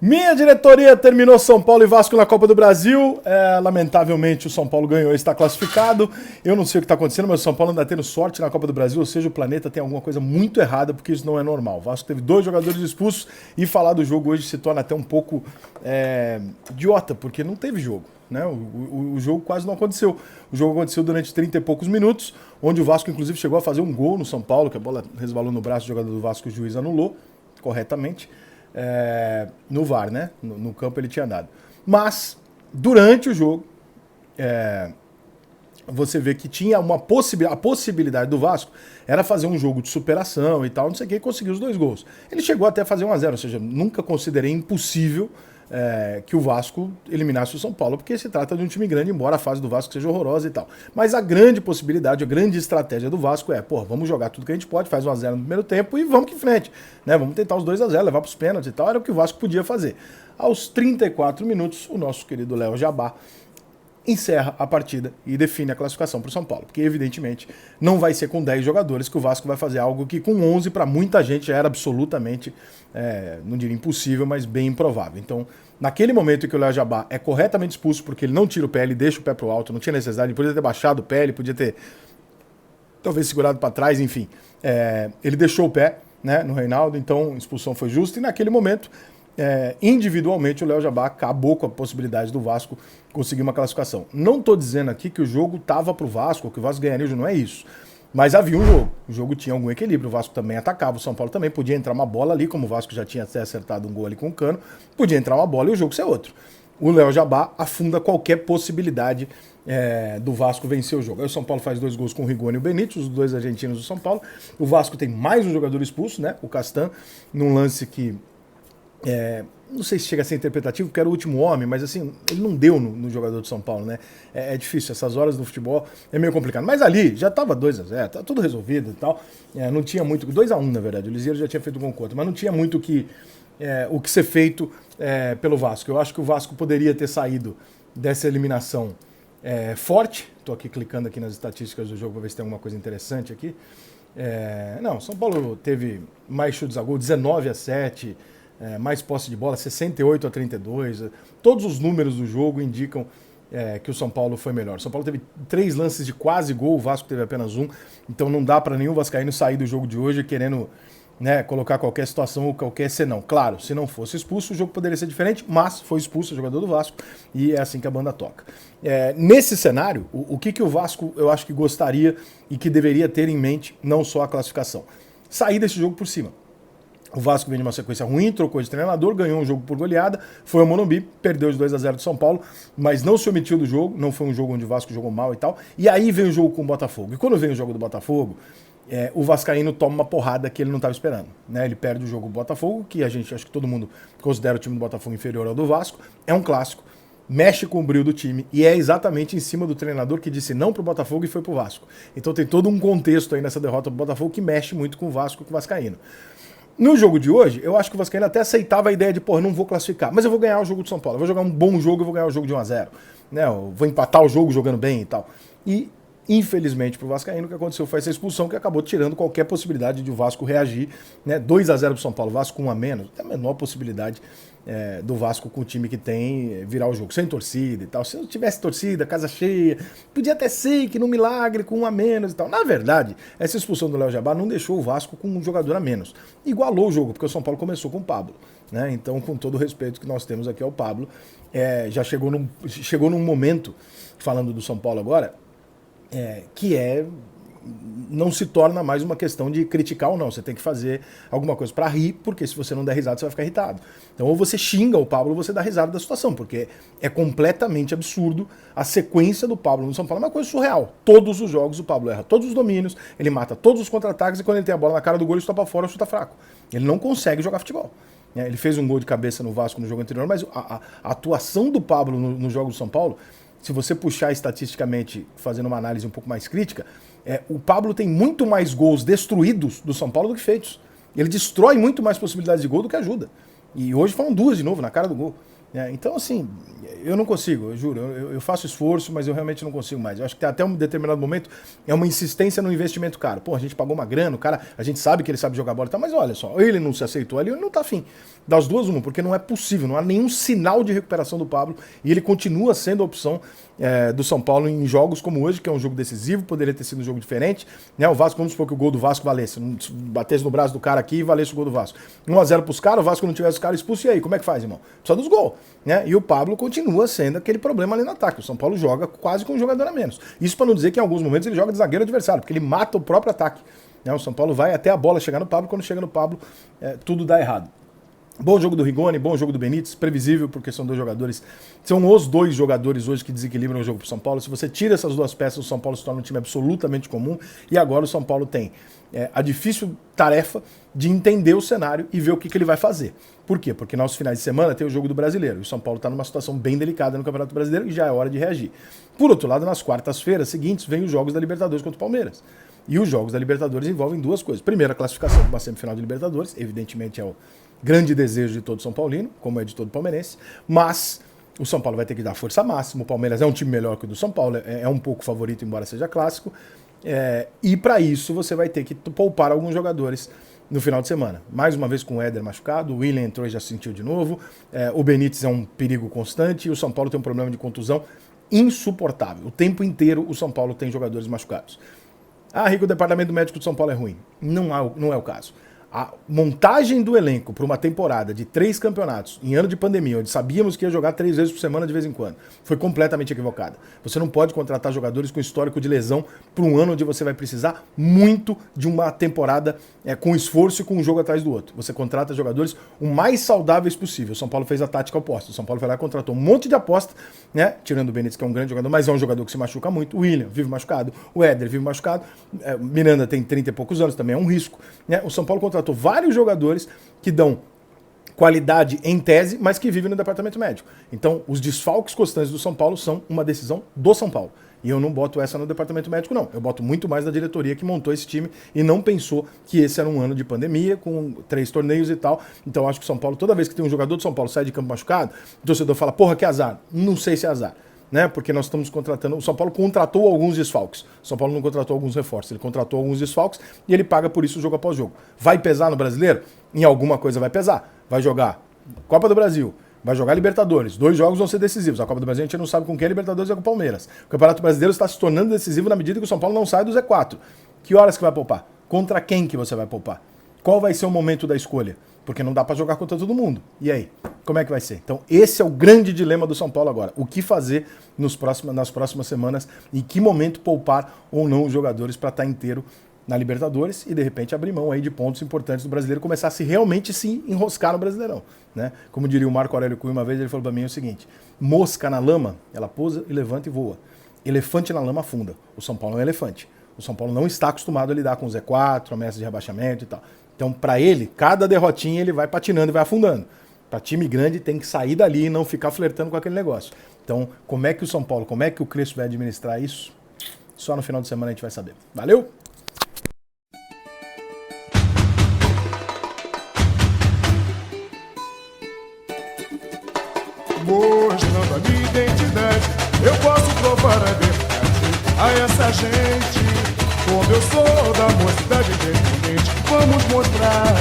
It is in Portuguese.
Minha diretoria terminou São Paulo e Vasco na Copa do Brasil. Lamentavelmente o São Paulo ganhou e está classificado. Eu não sei o que está acontecendo, mas o São Paulo ainda tendo sorte na Copa do Brasil, ou seja, o planeta tem alguma coisa muito errada, porque isso não é normal. O Vasco teve 2 jogadores expulsos e falar do jogo hoje se torna até um pouco idiota, porque não teve jogo. Né? O jogo quase não aconteceu. O jogo aconteceu durante 30 e poucos minutos, onde o Vasco inclusive chegou a fazer um gol no São Paulo, que a bola resvalou no braço do jogador do Vasco, o juiz anulou corretamente. No VAR, né? No campo ele tinha dado. Mas, durante o jogo, você vê que tinha a possibilidade do Vasco era fazer um jogo de superação e tal, não sei o que, e conseguir os 2 gols. Ele chegou até a fazer 1-0, ou seja, nunca considerei impossível que o Vasco eliminasse o São Paulo, porque se trata de um time grande, embora a fase do Vasco seja horrorosa e tal. Mas a grande possibilidade, a grande estratégia do Vasco vamos jogar tudo que a gente pode, faz 1-0 no primeiro tempo e vamos que em frente. Né? Vamos tentar os 2-0, levar para os pênaltis e tal, era o que o Vasco podia fazer. Aos 34 minutos, o nosso querido Léo Jabá encerra a partida e define a classificação para o São Paulo, porque evidentemente não vai ser com 10 jogadores que o Vasco vai fazer algo que com 11 para muita gente era absolutamente, não diria impossível, mas bem improvável. Então, naquele momento em que o Léo Jabá é corretamente expulso, porque ele não tira o pé, ele deixa o pé pro alto, não tinha necessidade, ele podia ter baixado o pé, ele podia ter talvez segurado para trás, enfim, ele deixou o pé, né, no Reinaldo, então a expulsão foi justa e naquele momento individualmente o Léo Jabá acabou com a possibilidade do Vasco conseguir uma classificação. Não estou dizendo aqui que o jogo estava para o Vasco, que o Vasco ganharia, não é isso. Mas havia um jogo. O jogo tinha algum equilíbrio. O Vasco também atacava, o São Paulo também. Podia entrar uma bola ali, como o Vasco já tinha até acertado um gol ali com o Cano. Podia entrar uma bola e o jogo ser outro. O Léo Jabá afunda qualquer possibilidade do Vasco vencer o jogo. Aí o São Paulo faz 2 gols com o Rigoni e o Benítez, os 2 argentinos do São Paulo. O Vasco tem mais um jogador expulso, né? O Castan, num lance que não sei se chega a ser interpretativo, porque era o último homem, mas assim, ele não deu no jogador de São Paulo, né? É difícil, essas horas no futebol é meio complicado. Mas ali já tava 2-0, tá tudo resolvido e tal. Não tinha muito. 2-1, na verdade. O Liseiro já tinha feito um contra, mas não tinha muito o que ser feito pelo Vasco. Eu acho que o Vasco poderia ter saído dessa eliminação forte. Tô aqui clicando aqui nas estatísticas do jogo para ver se tem alguma coisa interessante aqui. Não, São Paulo teve mais chutes a gol, 19-7. Mais posse de bola, 68-32. Todos os números do jogo indicam que o São Paulo foi melhor. O São Paulo teve 3 lances de quase gol, o Vasco teve apenas 1. Então não dá para nenhum vascaíno sair do jogo de hoje querendo colocar qualquer situação ou qualquer senão. Claro, se não fosse expulso, o jogo poderia ser diferente, mas foi expulso o jogador do Vasco e é assim que a banda toca. Nesse cenário, o que o Vasco eu acho que gostaria e que deveria ter em mente, não só a classificação? Sair desse jogo por cima. O Vasco vem de uma sequência ruim, trocou de treinador, ganhou um jogo por goleada, foi ao Morumbi, perdeu de 2-0 do São Paulo, mas não se omitiu do jogo, não foi um jogo onde o Vasco jogou mal e tal. E aí vem o jogo com o Botafogo. E quando vem o jogo do Botafogo, o vascaíno toma uma porrada que ele não estava esperando. Né? Ele perde o jogo do Botafogo, que a gente, acho que todo mundo considera o time do Botafogo inferior ao do Vasco, é um clássico, mexe com o brilho do time e é exatamente em cima do treinador que disse não pro Botafogo e foi pro Vasco. Então tem todo um contexto aí nessa derrota do Botafogo que mexe muito com o Vasco e com o vascaíno. No jogo de hoje, eu acho que o vascaíno até aceitava a ideia de, não vou classificar, mas eu vou ganhar o jogo de São Paulo, eu vou jogar um bom jogo e vou ganhar o jogo de 1-0, né? Eu vou empatar o jogo jogando bem e tal. E, infelizmente, pro vascaíno, o que aconteceu foi essa expulsão que acabou tirando qualquer possibilidade de o Vasco reagir, né? 2-0 pro São Paulo, Vasco com 1 a menos, tem a menor possibilidade do Vasco com o time que tem virar o jogo, sem torcida e tal. Se não tivesse torcida, casa cheia, podia até ser que num milagre com 1 a menos e tal. Na verdade, essa expulsão do Léo Jabá não deixou o Vasco com um jogador a menos. Igualou o jogo, porque o São Paulo começou com o Pablo. Né? Então, com todo o respeito que nós temos aqui ao Pablo, já chegou num momento, falando do São Paulo agora, que não se torna mais uma questão de criticar ou não. Você tem que fazer alguma coisa para rir, porque se você não der risada, você vai ficar irritado. Então, ou você xinga o Pablo ou você dá risada da situação, porque é completamente absurdo a sequência do Pablo no São Paulo. É uma coisa surreal. Todos os jogos o Pablo erra todos os domínios, ele mata todos os contra-ataques e quando ele tem a bola na cara do gol, ele chuta para fora ou chuta fraco. Ele não consegue jogar futebol. Ele fez um gol de cabeça no Vasco no jogo anterior, mas a atuação do Pablo no jogo do São Paulo, se você puxar estatisticamente, fazendo uma análise um pouco mais crítica, o Pablo tem muito mais gols destruídos do São Paulo do que feitos. Ele destrói muito mais possibilidades de gol do que ajuda. E hoje foram 2 de novo, na cara do gol. Então, assim, eu não consigo, eu juro. Eu faço esforço, mas eu realmente não consigo mais. Eu acho que até um determinado momento é uma insistência no investimento caro. Pô, a gente pagou uma grana, o cara, a gente sabe que ele sabe jogar bola e tal, mas olha só, ou ele não se aceitou ali, ou ele não tá afim. Das duas, uma, porque não é possível, não há nenhum sinal de recuperação do Pablo e ele continua sendo a opção do São Paulo em jogos como hoje, que é um jogo decisivo, poderia ter sido um jogo diferente. Né? O Vasco, vamos supor que o gol do Vasco valesse, batesse no braço do cara aqui e valesse o gol do Vasco. 1-0 pros caras, o Vasco não tivesse os caras expulsos, e aí, como é que faz, irmão? Precisa dos gols. Né? E o Pablo continua sendo aquele problema ali no ataque. O São Paulo joga quase com um jogador a menos. Isso para não dizer que em alguns momentos ele joga de zagueiro adversário, porque ele mata o próprio ataque. Né? O São Paulo vai até a bola chegar no Pablo, quando chega no Pablo, tudo dá errado. Bom jogo do Rigoni, bom jogo do Benítez, previsível, porque são os dois jogadores hoje que desequilibram o jogo pro São Paulo. Se você tira essas duas peças, o São Paulo se torna um time absolutamente comum, e agora o São Paulo tem a difícil tarefa de entender o cenário e ver o que ele vai fazer. Por quê? Porque nos finais de semana tem o jogo do Brasileiro, e o São Paulo está numa situação bem delicada no Campeonato Brasileiro e já é hora de reagir. Por outro lado, nas quartas-feiras seguintes, vem os jogos da Libertadores contra o Palmeiras. E os jogos da Libertadores envolvem duas coisas. Primeiro, a classificação para uma semifinal de Libertadores, evidentemente é o grande desejo de todo São Paulino, como é de todo palmeirense, mas o São Paulo vai ter que dar força máxima. O Palmeiras é um time melhor que o do São Paulo, é um pouco favorito, embora seja clássico, e para isso você vai ter que poupar alguns jogadores no final de semana. Mais uma vez com o Éder machucado, o Willian entrou e já sentiu de novo, o Benítez é um perigo constante e o São Paulo tem um problema de contusão insuportável. O tempo inteiro o São Paulo tem jogadores machucados. Ah, Rico, o departamento médico do São Paulo é ruim. Não é o caso. A montagem do elenco para uma temporada de 3 campeonatos em ano de pandemia, onde sabíamos que ia jogar 3 vezes por semana de vez em quando, foi completamente equivocada. Você não pode contratar jogadores com histórico de lesão para um ano onde você vai precisar muito de uma temporada com esforço e com um jogo atrás do outro. Você contrata jogadores o mais saudáveis possível. O São Paulo fez a tática oposta. O São Paulo foi lá e contratou um monte de aposta, né? Tirando o Benítez, que é um grande jogador, mas é um jogador que se machuca muito. O Willian vive machucado, o Éder vive machucado, Miranda tem 30 e poucos anos, também é um risco. Né? O São Paulo contratou vários jogadores que dão qualidade em tese, mas que vivem no departamento médico. Então, os desfalques constantes do São Paulo são uma decisão do São Paulo. E eu não boto essa no departamento médico, não. Eu boto muito mais da diretoria que montou esse time e não pensou que esse era um ano de pandemia, com 3 torneios e tal. Então, eu acho que o São Paulo, toda vez que tem um jogador do São Paulo sai de campo machucado, o torcedor fala, porra, que azar. Não sei se é azar. Né? Porque nós estamos contratando. O São Paulo contratou alguns desfalques. O São Paulo não contratou alguns reforços, ele contratou alguns desfalques e ele paga por isso jogo após jogo. Vai pesar no brasileiro? Em alguma coisa vai pesar. Vai jogar Copa do Brasil, vai jogar Libertadores. 2 jogos vão ser decisivos. A Copa do Brasil a gente não sabe com quem é Libertadores e com o Palmeiras. O Campeonato Brasileiro está se tornando decisivo na medida que o São Paulo não sai do Z4. Que horas que vai poupar? Contra quem que você vai poupar? Qual vai ser o momento da escolha? Porque não dá para jogar contra todo mundo. E aí? Como é que vai ser? Então, esse é o grande dilema do São Paulo agora. O que fazer nas próximas semanas e que momento poupar ou não os jogadores para estar inteiro na Libertadores e, de repente, abrir mão aí de pontos importantes do brasileiro, começar a realmente se enroscar no Brasileirão. Né? Como diria o Marco Aurélio Cunha uma vez, ele falou para mim o seguinte: mosca na lama, ela pousa e levanta e voa. Elefante na lama afunda. O São Paulo é um elefante. O São Paulo não está acostumado a lidar com o Z4, ameaças de rebaixamento e tal. Então, para ele, cada derrotinha ele vai patinando e vai afundando. Para time grande tem que sair dali e não ficar flertando com aquele negócio. Então, como é que o São Paulo, como é que o Crespo vai administrar isso? Só no final de semana a gente vai saber. Valeu? Mostrando a minha identidade, eu posso provar a verdade a essa gente. Como eu sou da mocidade independente, vamos mostrar